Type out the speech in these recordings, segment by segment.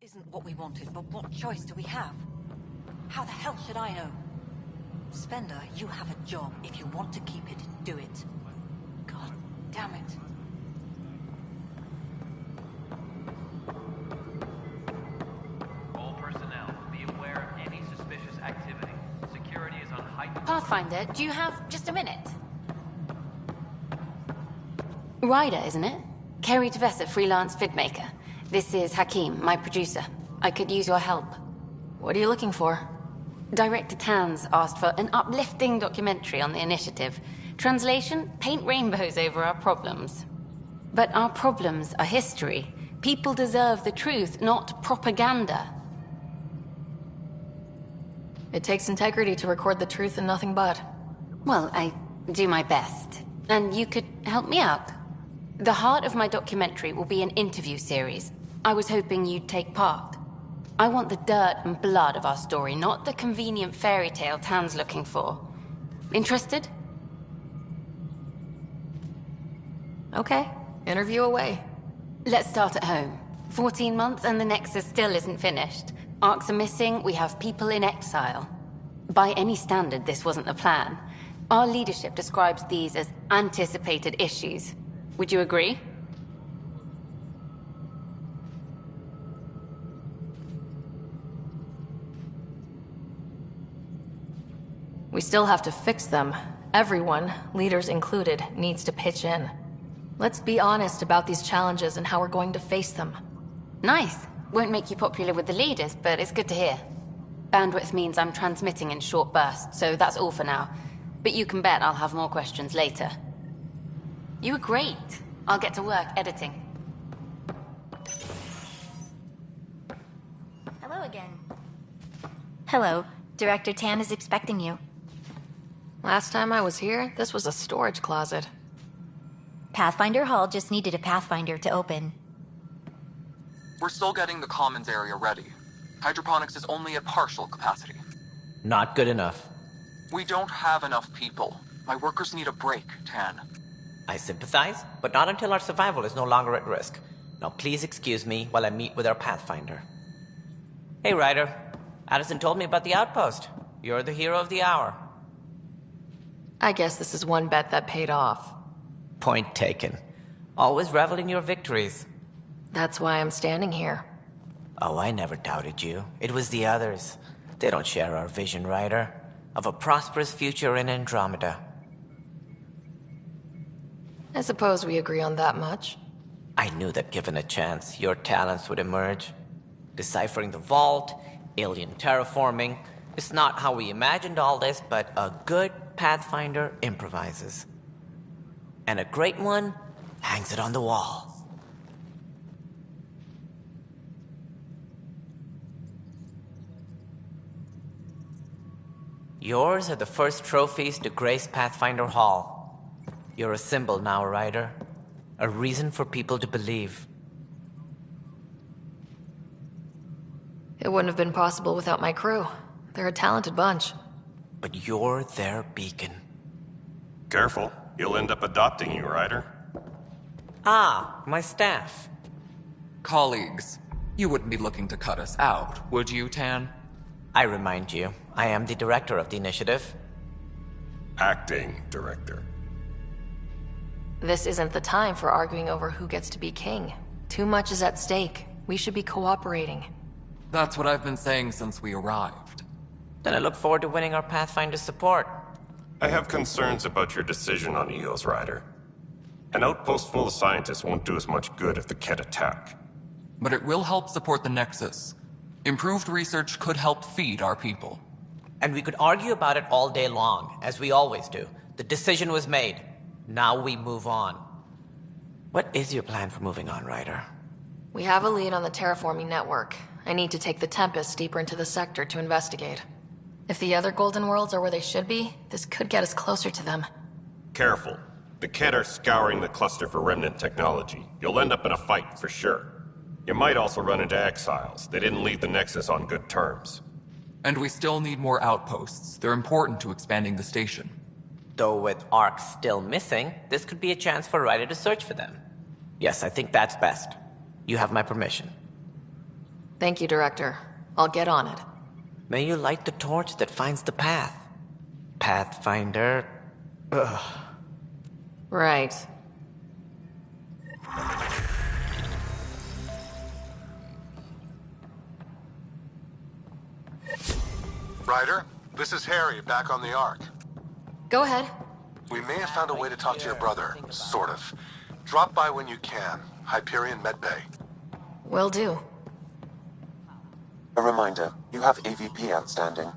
Isn't what we wanted, but what choice do we have? How the hell should I know? Spender, you have a job. If you want to keep it, do it. God damn it. All personnel, be aware of any suspicious activity. Security is on heightened... Pathfinder, do you have just a minute? Ryder, isn't it? Kerry Tvessa, freelance vidmaker. This is Hakim, my producer. I could use your help. What are you looking for? Director Tanz asked for an uplifting documentary on the initiative. Translation, paint rainbows over our problems. But our problems are history. People deserve the truth, not propaganda. It takes integrity to record the truth and nothing but. Well, I do my best. And you could help me out. The heart of my documentary will be an interview series. I was hoping you'd take part. I want the dirt and blood of our story, not the convenient fairy tale Tan's looking for. Interested? Okay, interview away. Let's start at home. 14 months and the Nexus still isn't finished. Arcs are missing, we have people in exile. By any standard, this wasn't the plan. Our leadership describes these as anticipated issues. Would you agree? We still have to fix them. Everyone, leaders included, needs to pitch in. Let's be honest about these challenges and how we're going to face them. Nice. Won't make you popular with the leaders, but it's good to hear. Bandwidth means I'm transmitting in short bursts, so that's all for now. But you can bet I'll have more questions later. You were great. I'll get to work editing. Hello again. Hello. Director Tan is expecting you. Last time I was here, this was a storage closet. Pathfinder Hall just needed a Pathfinder to open. We're still getting the commons area ready. Hydroponics is only at partial capacity. Not good enough. We don't have enough people. My workers need a break, Tan. I sympathize, but not until our survival is no longer at risk. Now please excuse me while I meet with our Pathfinder. Hey, Ryder. Addison told me about the outpost. You're the hero of the hour. I guess this is one bet that paid off. Point taken. Always revel in your victories. That's why I'm standing here. Oh, I never doubted you. It was the others. They don't share our vision, Ryder. Of a prosperous future in Andromeda. I suppose we agree on that much. I knew that given a chance, your talents would emerge. Deciphering the vault, alien terraforming. It's not how we imagined all this, but a good Pathfinder improvises. And a great one hangs it on the wall. Yours are the first trophies to grace Pathfinder Hall. You're a symbol now, Ryder. A reason for people to believe. It wouldn't have been possible without my crew. They're a talented bunch. But you're their beacon. Careful. You'll end up adopting you, Ryder. Ah, my staff. Colleagues, you wouldn't be looking to cut us out, would you, Tan? I remind you, I am the director of the initiative. Acting director. This isn't the time for arguing over who gets to be king. Too much is at stake. We should be cooperating. That's what I've been saying since we arrived. Then I look forward to winning our Pathfinder's support. I have concerns about your decision on EOS, Ryder. An outpost full of scientists won't do us much good if the Kett attack. But it will help support the Nexus. Improved research could help feed our people. And we could argue about it all day long, as we always do. The decision was made. Now we move on. What is your plan for moving on, Ryder? We have a lead on the terraforming network. I need to take the Tempest deeper into the sector to investigate. If the other Golden Worlds are where they should be, this could get us closer to them. Careful. The Kett are scouring the cluster for remnant technology. You'll end up in a fight, for sure. You might also run into exiles. They didn't leave the Nexus on good terms. And we still need more outposts. They're important to expanding the station. Though with Arcs still missing, this could be a chance for Ryder to search for them. Yes, I think that's best. You have my permission. Thank you, Director. I'll get on it. May you light the torch that finds the path. Pathfinder. Ugh. Right. Ryder, this is Harry, back on the Ark. Go ahead. We may have found a way to talk to your brother, sort of. Drop by when you can. Hyperion Medbay. Will do. A reminder, you have AVP outstanding.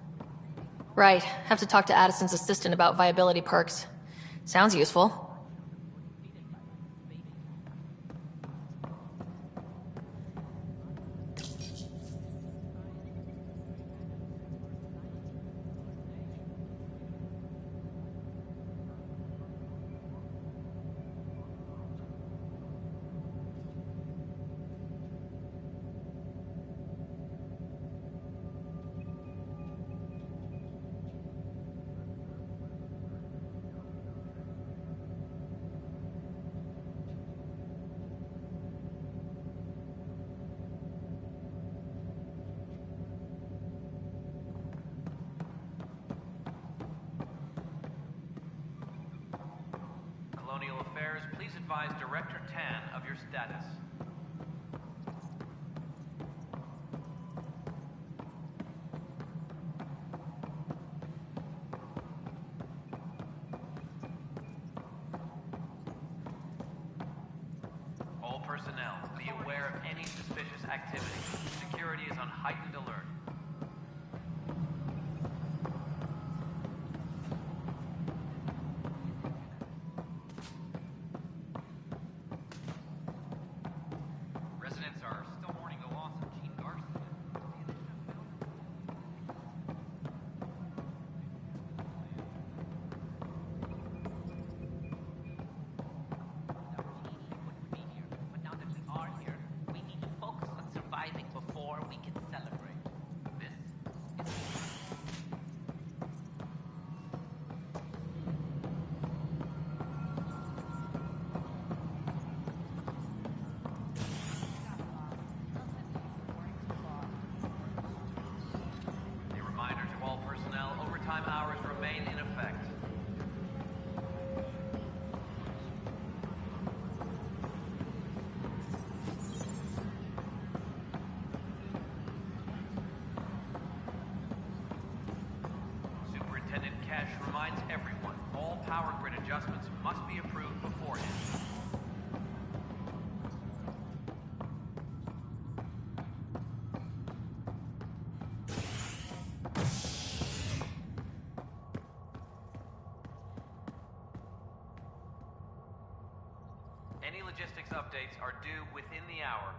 Right. Have to talk to Addison's assistant about viability perks. Sounds useful. Colonial Affairs, please advise Director Tan of your status. All personnel, be aware of any suspicious activity. Security is on heightened alert. Residents are still mourning the loss of Gene Garson. Wouldn't be here, but now that we are here, we need to focus on surviving before we can celebrate. This is A reminder to all personnel, overtime hours remain in effect. Superintendent Cash reminds everyone, all power grid adjustments must be approved beforehand. Any logistics updates are due within the hour.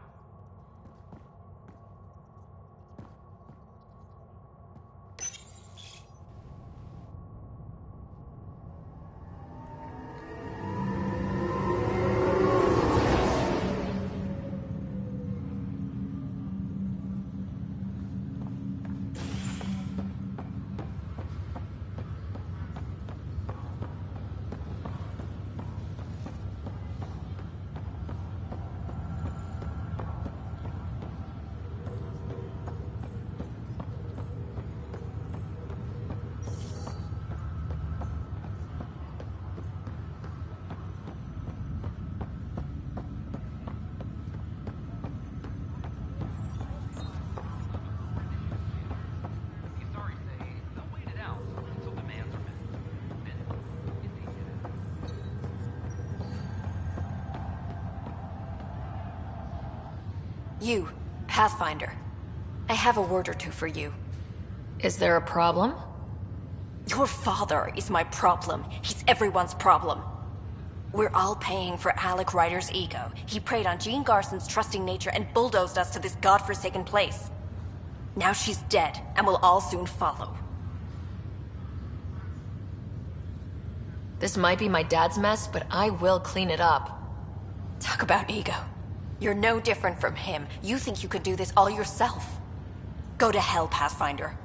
The authorities say they'll wait it out until demands are met. Then, if they do, You, Pathfinder. I have a word or two for you. Is there a problem? Your father is my problem. He's everyone's problem. We're all paying for Alec Ryder's ego. He preyed on Jean Garson's trusting nature and bulldozed us to this godforsaken place. Now she's dead, and we'll all soon follow. This might be my dad's mess, but I will clean it up. Talk about ego. You're no different from him. You think you could do this all yourself. Go to hell, Pathfinder.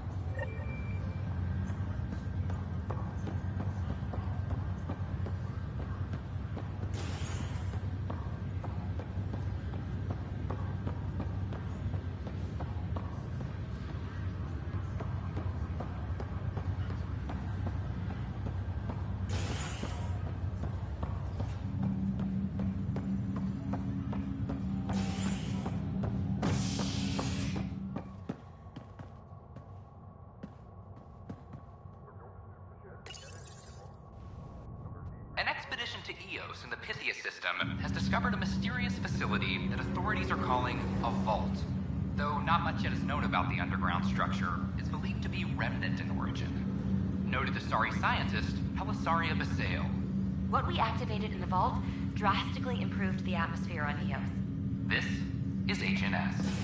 to EOS in the Pythia system has discovered a mysterious facility that authorities are calling a vault. Though not much yet is known about the underground structure, it's believed to be remnant in origin. Noted Asari scientist Pelisaria Basale. What we activated in the vault drastically improved the atmosphere on Eos. This is HNS.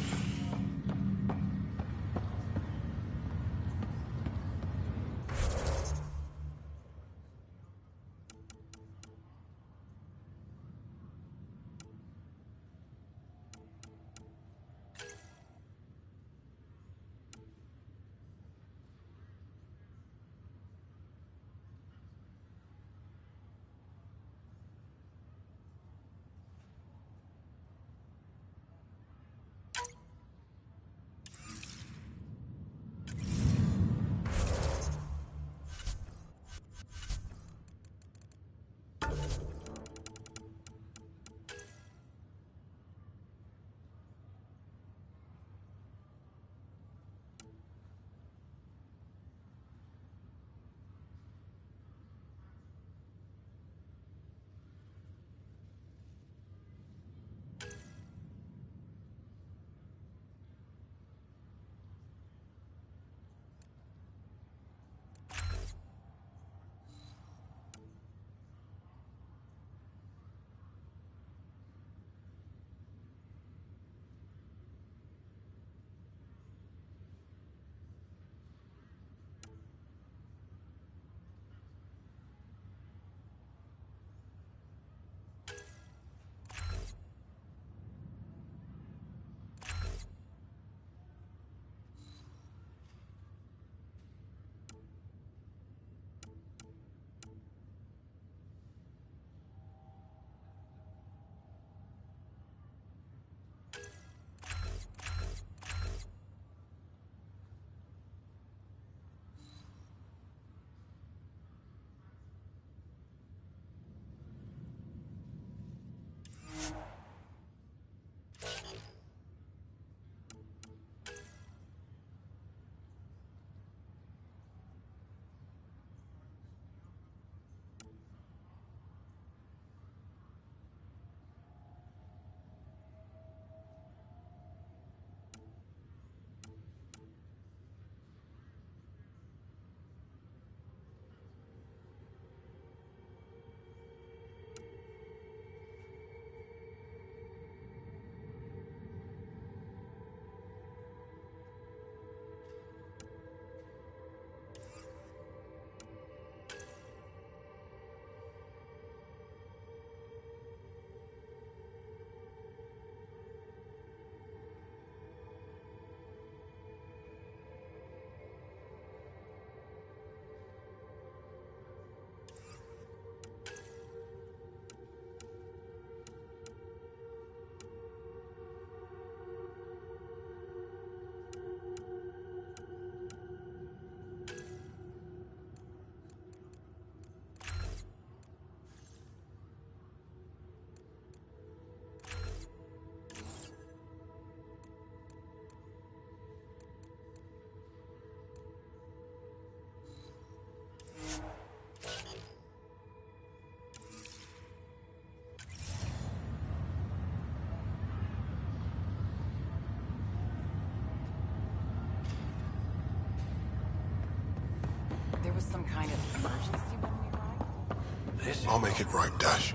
There was some kind of emergency when we arrived? I'll make it right, Dash.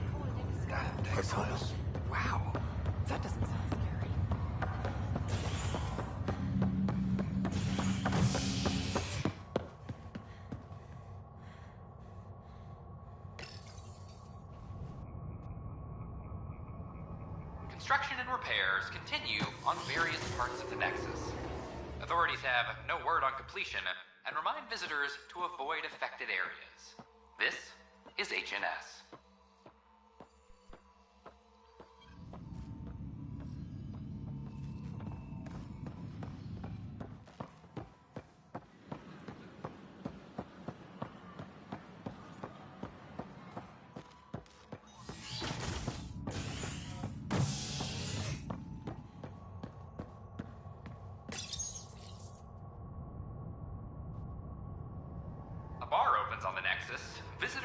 I promise. Wow. That doesn't sound scary. Construction and repairs continue on various parts of the Nexus. Authorities have no word on completion and remind visitors to avoid affected areas. This is HNS. A bar opens on the Nexus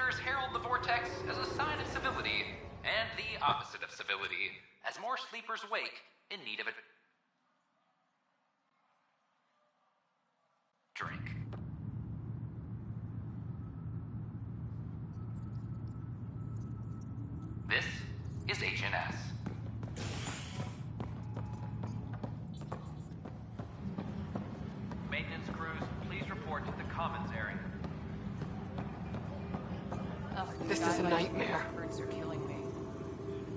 Pathfinders herald the vortex as a sign of civility, and the opposite of civility, as more sleepers wake in need of a drink. This is Agent S. Maintenance crews, please report to the commons area. This is a nightmare. Birds are killing me.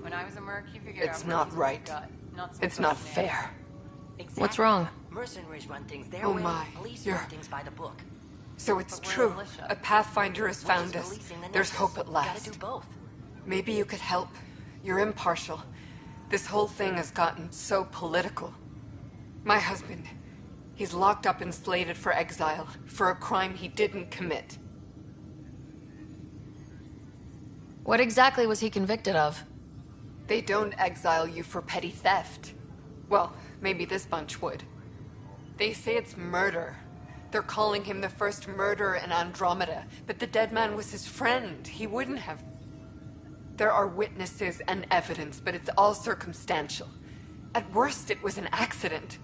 When I was a merc, you figured It's not right. It's not fair. Exactly. What's wrong? Mercenaries run things their Oh way. my, Police you're- run things by the book. So it's But we're a true. militia. A Pathfinder has We're found just us. policing the There's nexus. hope at We gotta last. do both. Maybe you could help. You're impartial. This whole thing has gotten so political. My husband, he's locked up and slated for exile for a crime he didn't commit. What exactly was he convicted of? They don't exile you for petty theft. Well, maybe this bunch would. They say it's murder. They're calling him the first murderer in Andromeda, but the dead man was his friend. He wouldn't have. There are witnesses and evidence, but it's all circumstantial. At worst, it was an accident.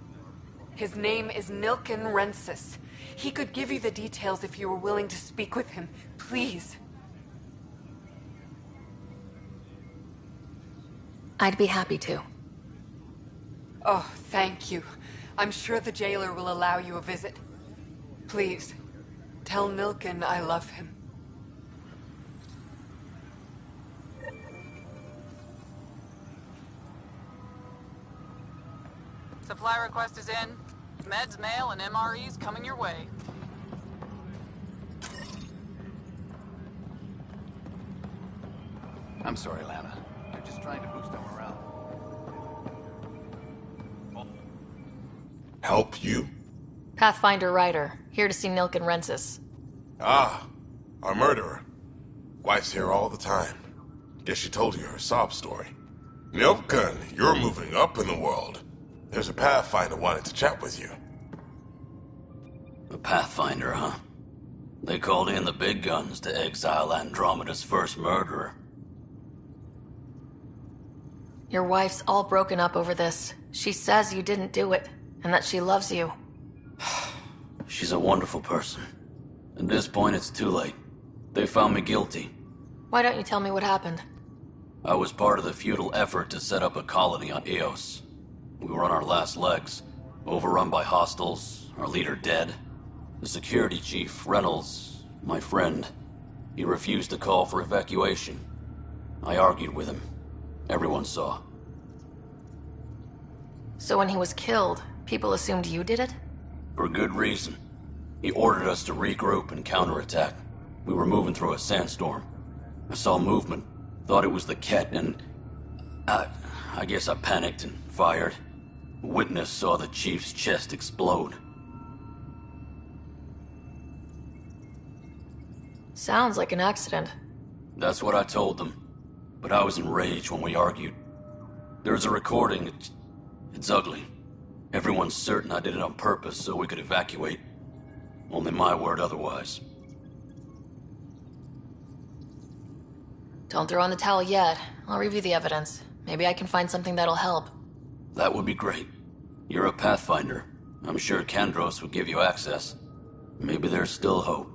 His name is Nilken Rensis. He could give you the details if you were willing to speak with him. Please. I'd be happy to. Oh, thank you. I'm sure the jailer will allow you a visit. Please, tell Nilken I love him. Supply request is in. Meds, mail, and MREs coming your way. I'm sorry, Lana. They're just trying to boost our morale. Help you? Pathfinder Ryder, here to see Nilken Rensis. Ah, our murderer. Wife's here all the time. Guess she told you her sob story. Nilken, you're moving up in the world. There's a Pathfinder wanted to chat with you. A Pathfinder, huh? They called in the big guns to exile Andromeda's first murderer. Your wife's all broken up over this. She says you didn't do it, and that she loves you. She's a wonderful person. At this point, it's too late. They found me guilty. Why don't you tell me what happened? I was part of the futile effort to set up a colony on Eos. We were on our last legs, overrun by hostiles, our leader dead. The security chief, Reynolds, my friend, he refused to call for evacuation. I argued with him. Everyone saw. So when he was killed, people assumed you did it? For good reason. He ordered us to regroup and counterattack. We were moving through a sandstorm. I saw movement, thought it was the Ket, and I guess I panicked and fired. A witness saw the chief's chest explode. Sounds like an accident. That's what I told them. But I was enraged when we argued. There's a recording. It's ugly. Everyone's certain I did it on purpose so we could evacuate. Only my word otherwise. Don't throw in the towel yet. I'll review the evidence. Maybe I can find something that'll help. That would be great. You're a Pathfinder. I'm sure Kandros would give you access. Maybe there's still hope.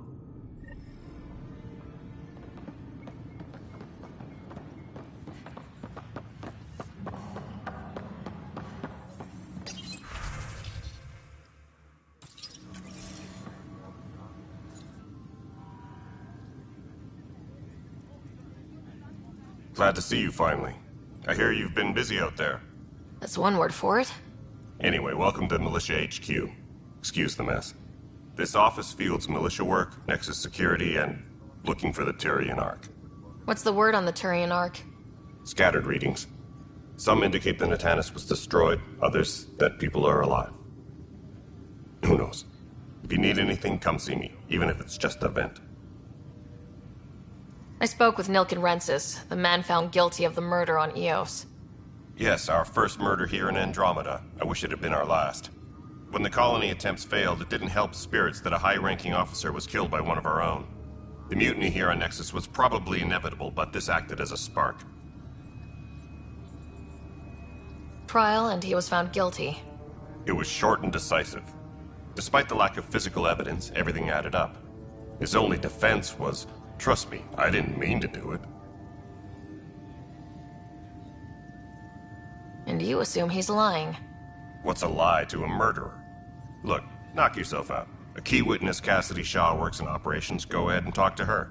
Glad to see you finally. I hear you've been busy out there. That's one word for it. Anyway, welcome to Militia HQ. Excuse the mess. This office fields militia work, Nexus security, and looking for the Tyrian Ark. What's the word on the Turian Ark? Scattered readings. Some indicate the Natanus was destroyed, others that people are alive. Who knows? If you need anything, come see me, even if it's just a vent. I spoke with Nilken Rensis, the man found guilty of the murder on Eos. Yes, our first murder here in Andromeda. I wish it had been our last. When the colony attempts failed, it didn't help spirits that a high-ranking officer was killed by one of our own. The mutiny here on Nexus was probably inevitable, but this acted as a spark. Trial, and he was found guilty. It was short and decisive. Despite the lack of physical evidence, everything added up. His only defense was, "Trust me, I didn't mean to do it." And you assume he's lying. What's a lie to a murderer? Look, knock yourself out. A key witness, Cassidy Shaw, works in operations. Go ahead and talk to her.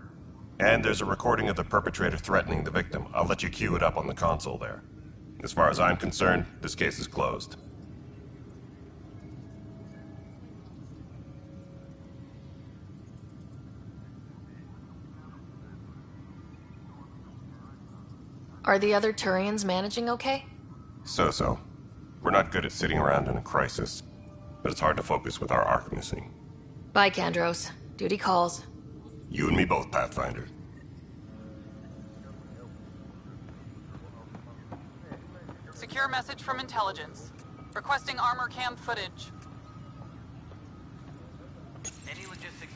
And there's a recording of the perpetrator threatening the victim. I'll let you cue it up on the console there. As far as I'm concerned, this case is closed. Are the other Turians managing okay? So. We're not good at sitting around in a crisis, but it's hard to focus with our arc missing. Bye, Kandros. Duty calls. You and me both, Pathfinder. Secure message from intelligence. Requesting armor cam footage.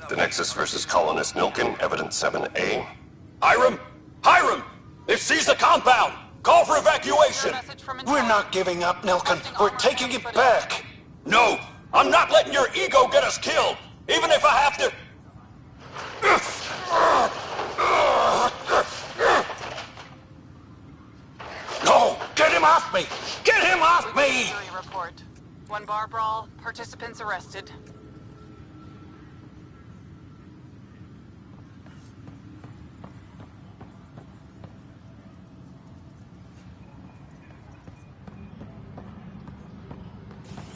The Nexus versus Colonist Nilkin, Evidence 7A. Hiram! Hiram! They've seized the compound! Call for evacuation! We're not giving up, Nilkin. We're taking it back. No! I'm not letting your ego get us killed! Even if I have to... No! Get him off me! Get him off me! Report. One bar brawl, participants arrested.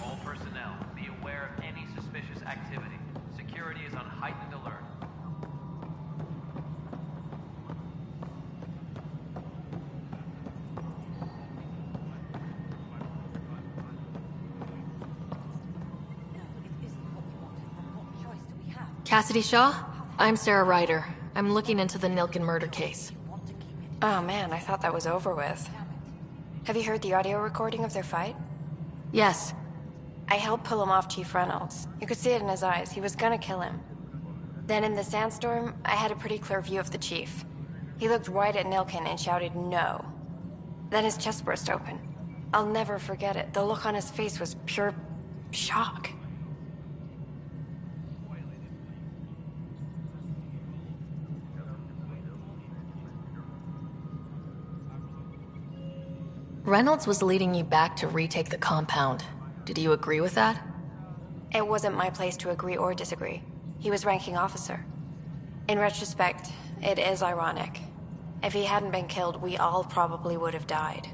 All personnel, be aware of any suspicious activity. Security is on heightened alert. Cassidy Shaw? I'm Sarah Ryder. I'm looking into the Nilkin murder case. Oh man, I thought that was over with. Have you heard the audio recording of their fight? Yes. I helped pull him off Chief Reynolds. You could see it in his eyes. He was gonna kill him. Then in the sandstorm, I had a pretty clear view of the chief. He looked right at Nilkin and shouted no. Then his chest burst open. I'll never forget it. The look on his face was pure shock. Reynolds was leading you back to retake the compound. Did you agree with that? It wasn't my place to agree or disagree. He was ranking officer. In retrospect, it is ironic. If he hadn't been killed, we all probably would have died.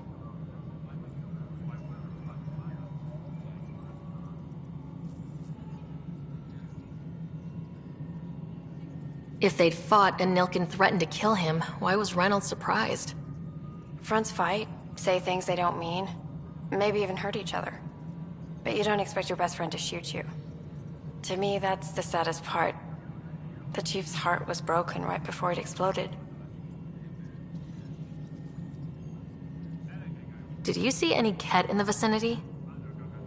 If they'd fought and Nilkin threatened to kill him, why was Reynolds surprised? Fronts fight, say things they don't mean, maybe even hurt each other. But you don't expect your best friend to shoot you. To me, that's the saddest part. The chief's heart was broken right before it exploded. Did you see any Ket in the vicinity?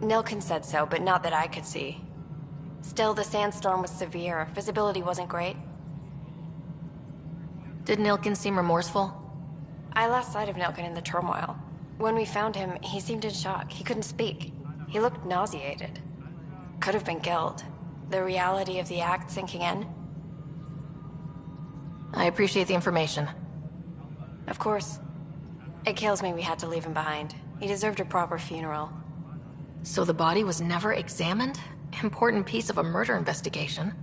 Nilkin said so, but not that I could see. Still, the sandstorm was severe. Visibility wasn't great. Did Nilkin seem remorseful? I lost sight of Nilkin in the turmoil. When we found him, he seemed in shock. He couldn't speak. He looked nauseated. Could have been guilt. The reality of the act sinking in. I appreciate the information. Of course. It kills me we had to leave him behind. He deserved a proper funeral. So the body was never examined? Important piece of a murder investigation.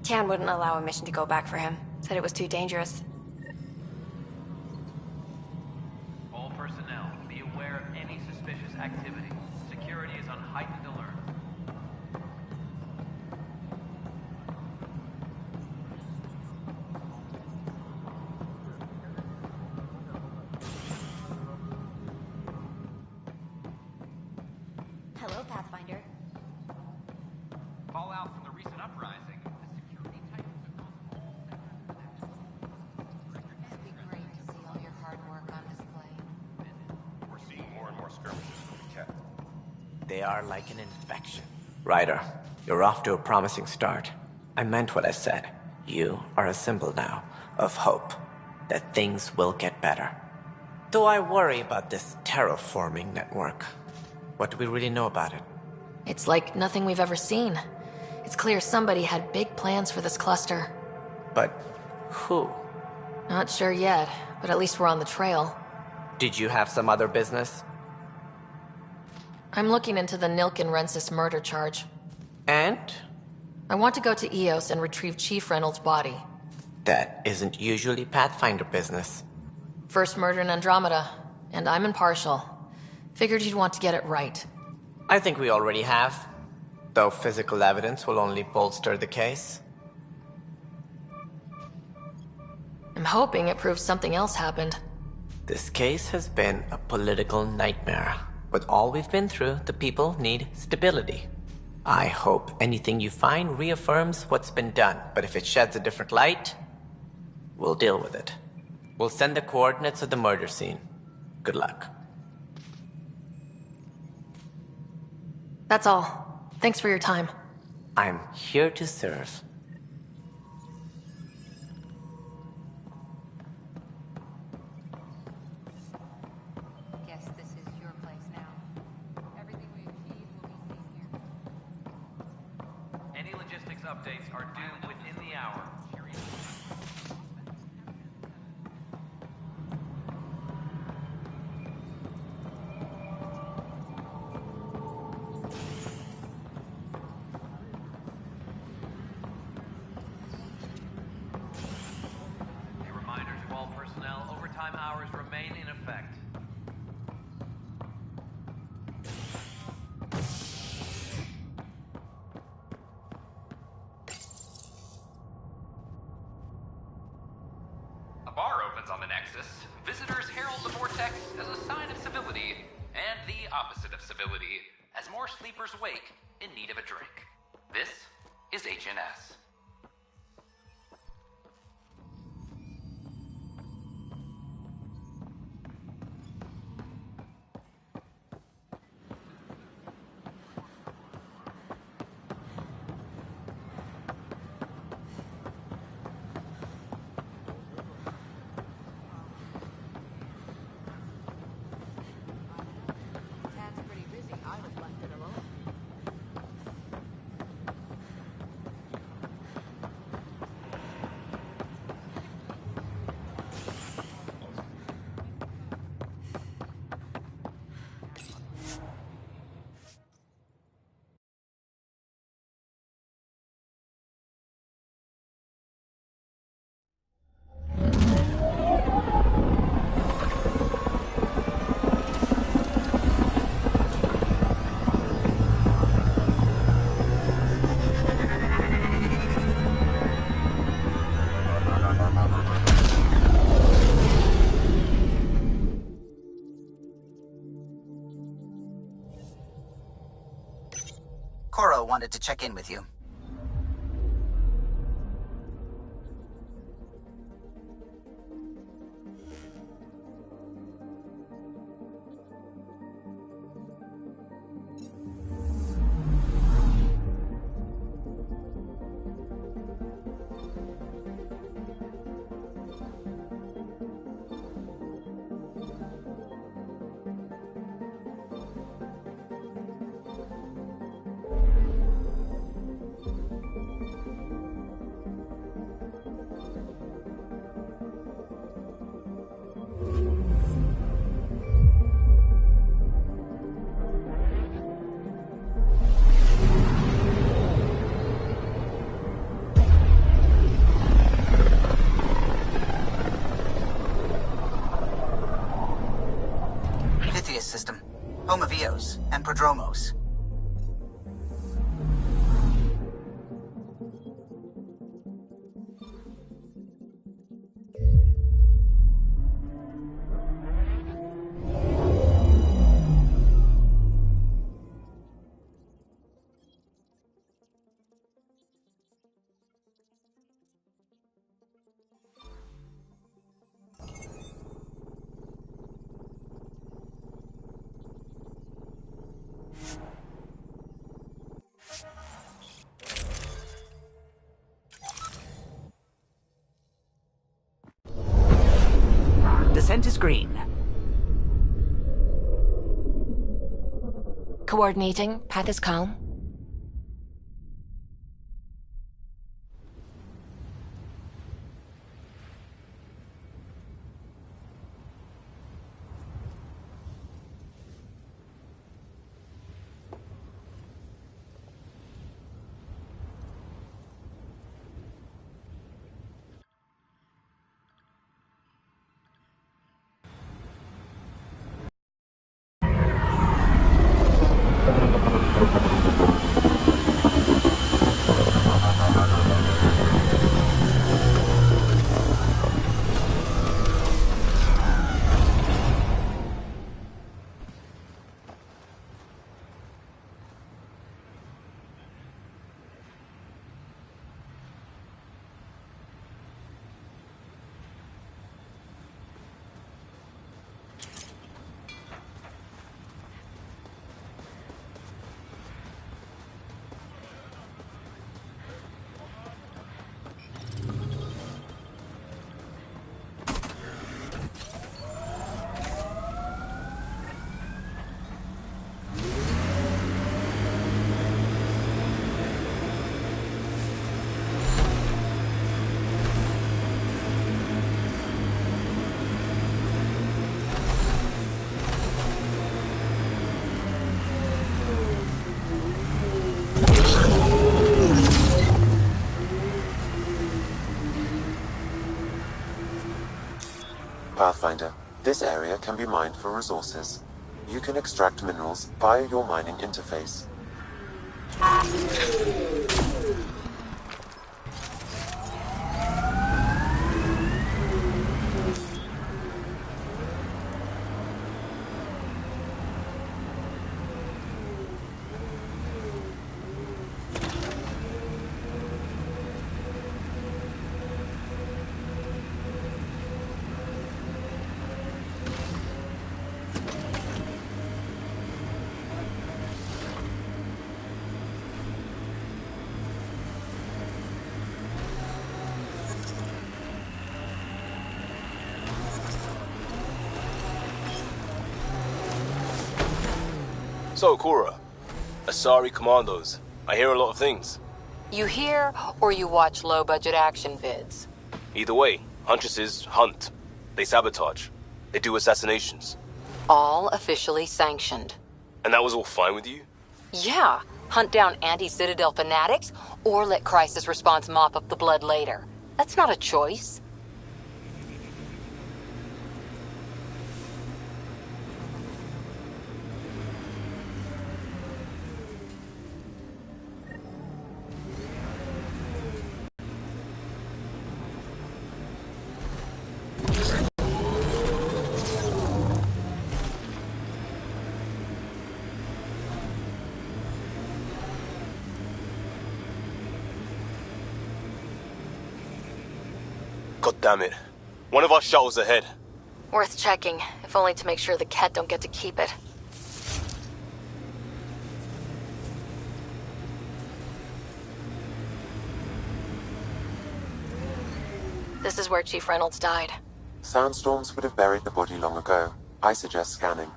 Tan wouldn't allow a mission to go back for him. Said it was too dangerous. All personnel, be aware of any suspicious activity. Security is on heightened alert. Hello, Pathfinder. Fallout from the recent uprising. The security titans across It'd be great to see all your hard work on display. We're seeing more and more skirmishes from the Ket. They are like an infection. Ryder, you're off to a promising start. I meant what I said. You are a symbol now of hope that things will get better. Though I worry about this terraforming network. What do we really know about it? It's like nothing we've ever seen. It's clear somebody had big plans for this cluster. But who? Not sure yet, but at least we're on the trail. Did you have some other business? I'm looking into the Nilkin Rensis murder charge. And? I want to go to Eos and retrieve Chief Reynolds' body. That isn't usually Pathfinder business. First murder in Andromeda, and I'm impartial. Figured you'd want to get it right. I think we already have, though physical evidence will only bolster the case. I'm hoping it proves something else happened. This case has been a political nightmare. With all we've been through, the people need stability. I hope anything you find reaffirms what's been done, but if it sheds a different light, we'll deal with it. We'll send the coordinates of the murder scene. Good luck. That's all. Thanks for your time. I'm here to serve. Guess this is your place now. Everything we achieve will be seen here. Any logistics updates are due within the hour. A reminder to all personnel, overtime hours remain in effect. A bar opens on the Nexus. Visitors herald the vortex as a sign of civility, and the opposite of civility, as more sleepers wake in need of a drink. This is HNS. Tad's pretty busy. I was left it alone. Coro wanted to check in with you. System, home of Eos and Prodromos. Scent is green. Coordinating. Path is calm. Pathfinder, this area can be mined for resources. You can extract minerals via your mining interface. So, Cora, Asari Commandos. I hear a lot of things. You hear, or you watch low-budget action vids? Either way, Huntresses hunt. They sabotage. They do assassinations. All officially sanctioned. And that was all fine with you? Yeah. Hunt down anti-Citadel fanatics, or let crisis response mop up the blood later. That's not a choice. God damn it. One of our shuttles ahead. Worth checking, if only to make sure the Ket don't get to keep it. This is where Chief Reynolds died. Sandstorms would have buried the body long ago. I suggest scanning.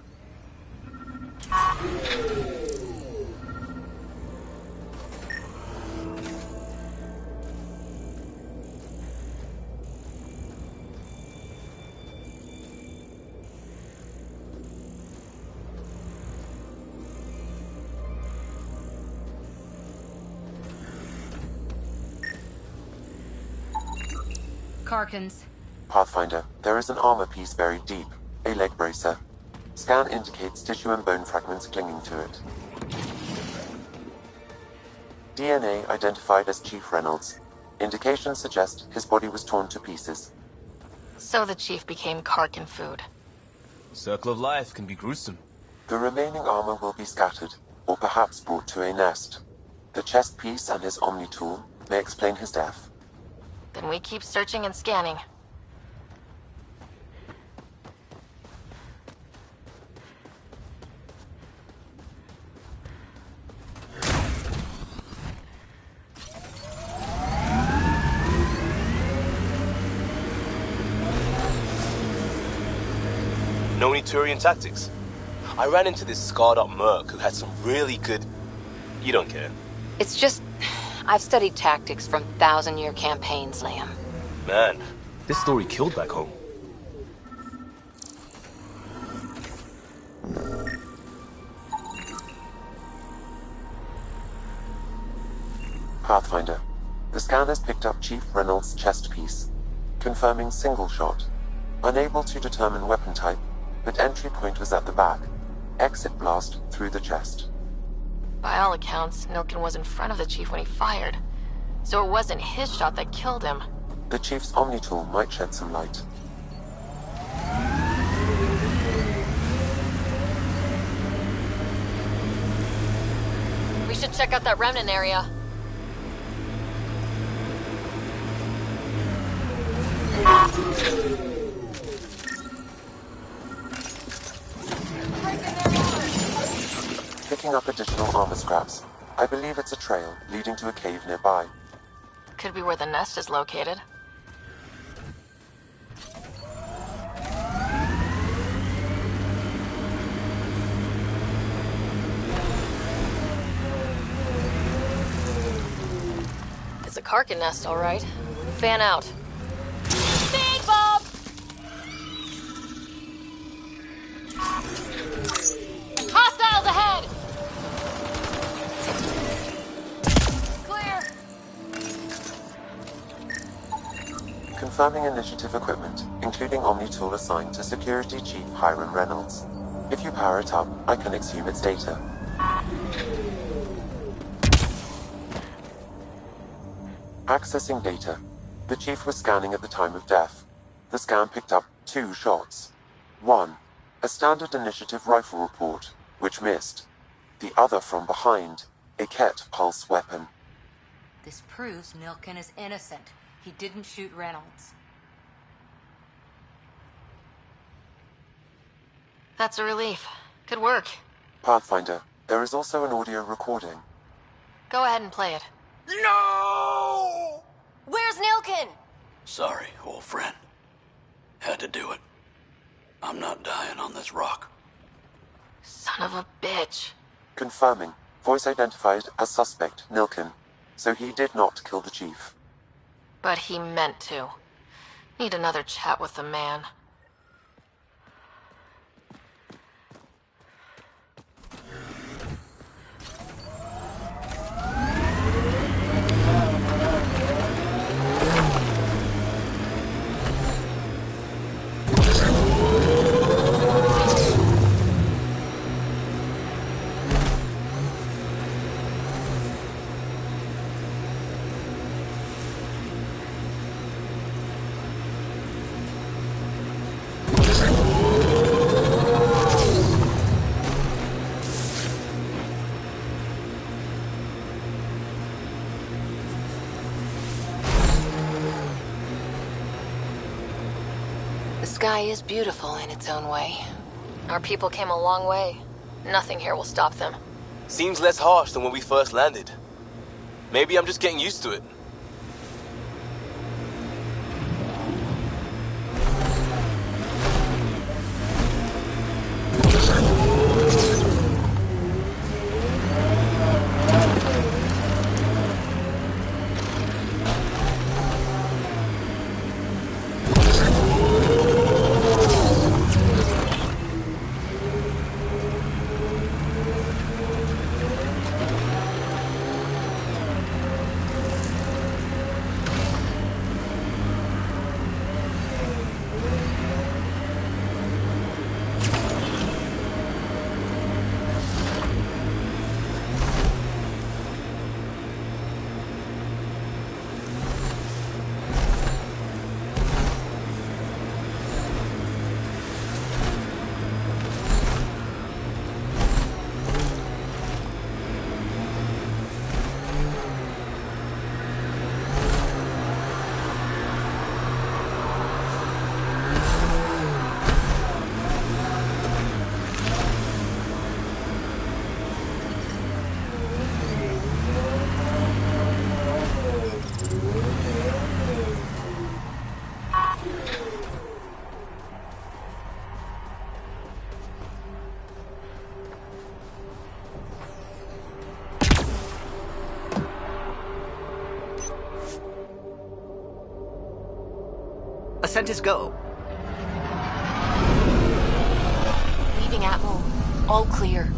Karkins. Pathfinder, there is an armor piece buried deep. A leg bracer. Scan indicates tissue and bone fragments clinging to it. DNA identified as Chief Reynolds. Indications suggest his body was torn to pieces. So the Chief became Karkin food. Circle of life can be gruesome. The remaining armor will be scattered, or perhaps brought to a nest. The chest piece and his Omni tool may explain his death. Then we keep searching and scanning. Know any Turian tactics? I ran into this scarred-up merc who had some really good... You don't care. It's just... I've studied tactics from thousand-year campaigns, Liam. Man, this story killed back home. Pathfinder. The scan has picked up Chief Reynolds' chest piece, confirming single shot. Unable to determine weapon type, but entry point was at the back. Exit blast through the chest. By all accounts, Nilkin was in front of the Chief when he fired. So it wasn't his shot that killed him. The Chief's Omni tool might shed some light. We should check out that remnant area. Picking up additional armor scraps. I believe it's a trail leading to a cave nearby. Could be where the nest is located. It's a Karkin nest, all right. Fan out. Big Bob! Hostiles ahead! Clear! Confirming initiative equipment, including Omni tool assigned to Security Chief Hiram Reynolds. If you power it up, I can exhume its data. Accessing data. The Chief was scanning at the time of death. The scan picked up 2 shots. 1. A standard initiative rifle report, which missed. The other from behind, a Ket pulse weapon. This proves Nilkin is innocent. He didn't shoot Reynolds. That's a relief. Good work. Pathfinder, there is also an audio recording. Go ahead and play it. No! Where's Nilkin? Sorry, old friend. Had to do it. I'm not dying on this rock. Son of a bitch. Confirming. Voice identified as suspect, Nilkin. So he did not kill the Chief. But he meant to. Need another chat with the man. The sky is beautiful in its own way. Our people came a long way. Nothing here will stop them. Seems less harsh than when we first landed. Maybe I'm just getting used to it. Descent is go. Leaving Atmo. All clear.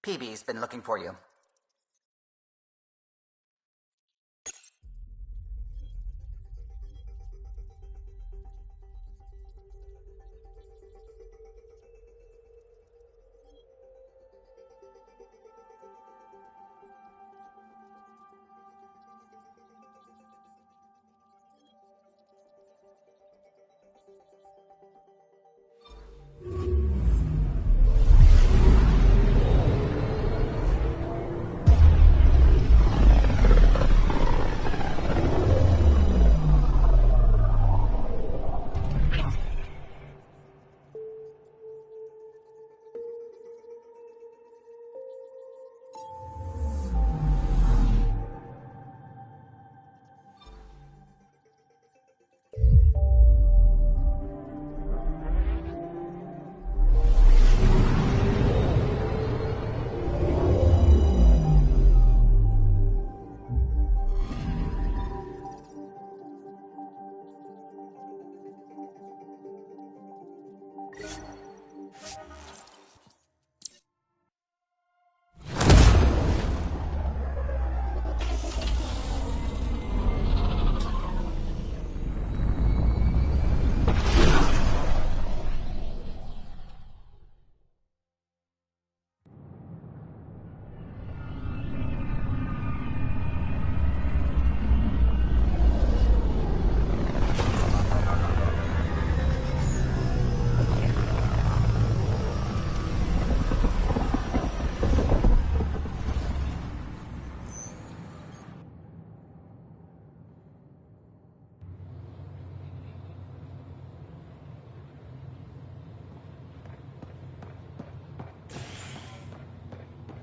PB's been looking for you.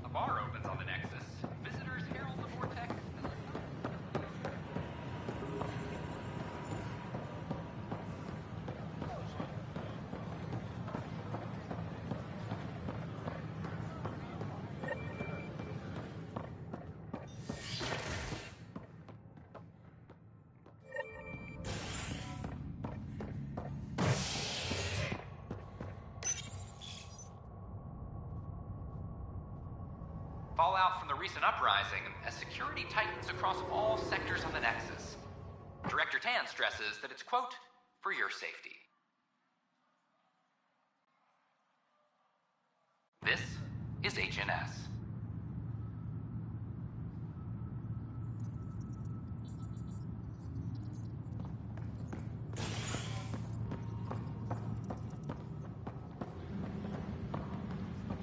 A bar opens on the Nexus. Visitors herald the vortex. Fallout from the recent uprising as security tightens across all sectors on the Nexus. Director Tan stresses that it's, quote, for your safety. This is HNS.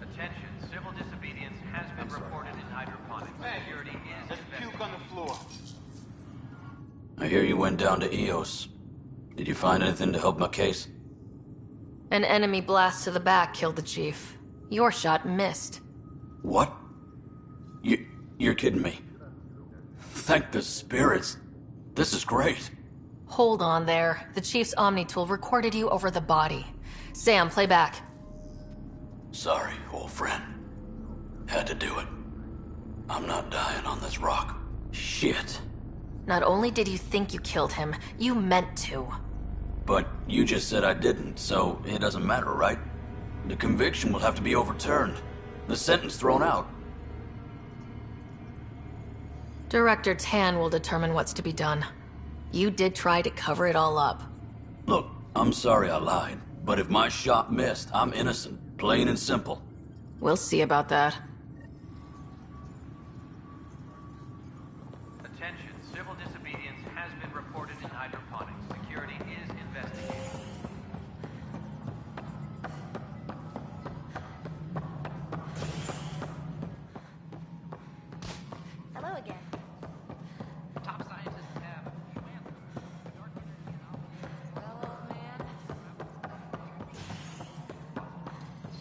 Attention, civil disobedience has been reported in hydroponics. Security is Puke on the floor. I hear you went down to EOS. Did you find anything to help my case? An enemy blast to the back killed the chief. Your shot missed. What? You're kidding me. Thank the spirits. This is great. Hold on there. The chief's Omni tool recorded you over the body. Sam, play back. Sorry, old friend. Had to do it. I'm not dying on this rock. Shit. Not only did you think you killed him, you meant to. But you just said I didn't, so it doesn't matter, right? The conviction will have to be overturned. The sentence thrown out. Director Tan will determine what's to be done. You did try to cover it all up. Look, I'm sorry I lied, but if my shot missed, I'm innocent. Plain and simple. We'll see about that. Attention, civil disobedience has been reported in hydroponics. Security is investigating. Hello again. Top scientists have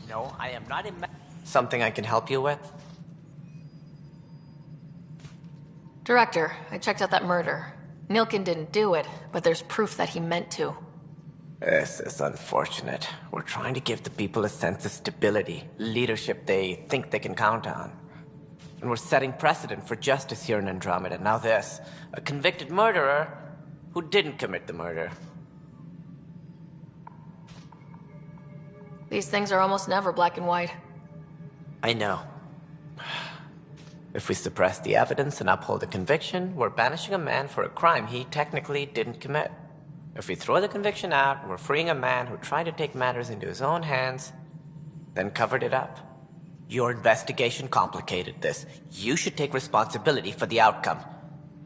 No, I am not in. Something I can help you with? Director, I checked out that murder. Nilkin didn't do it, but there's proof that he meant to. This is unfortunate. We're trying to give the people a sense of stability, leadership they think they can count on. And we're setting precedent for justice here in Andromeda. Now this, a convicted murderer who didn't commit the murder. These things are almost never black and white. I know. If we suppress the evidence and uphold the conviction, we're banishing a man for a crime he technically didn't commit. If we throw the conviction out, we're freeing a man who tried to take matters into his own hands, then covered it up. Your investigation complicated this. You should take responsibility for the outcome.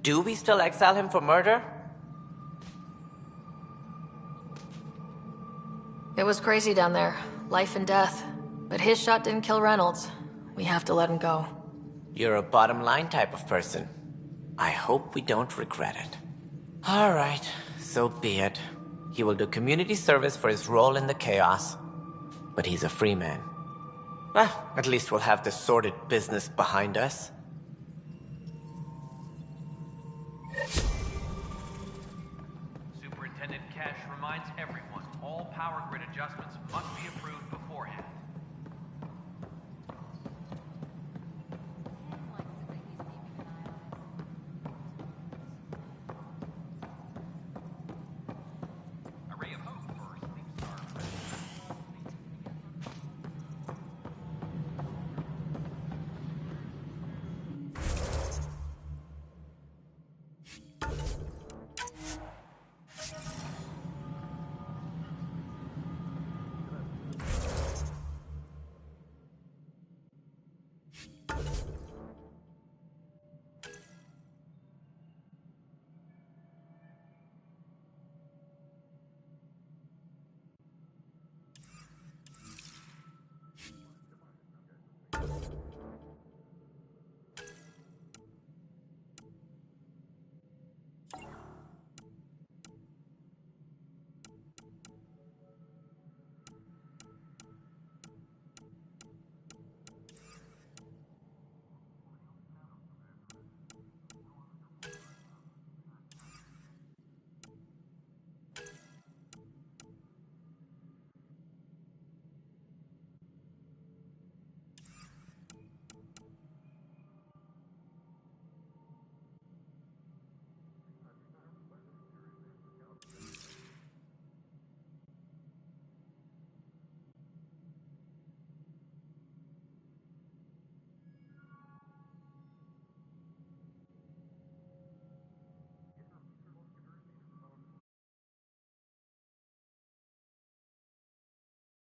Do we still exile him for murder? It was crazy down there. Life and death. But his shot didn't kill Reynolds. We have to let him go. You're a bottom line type of person. I hope we don't regret it. All right, so be it. He will do community service for his role in the chaos. But he's a free man. Well, at least we'll have the sordid business behind us. Superintendent Cash reminds everyone all power grid adjustments must be approved beforehand.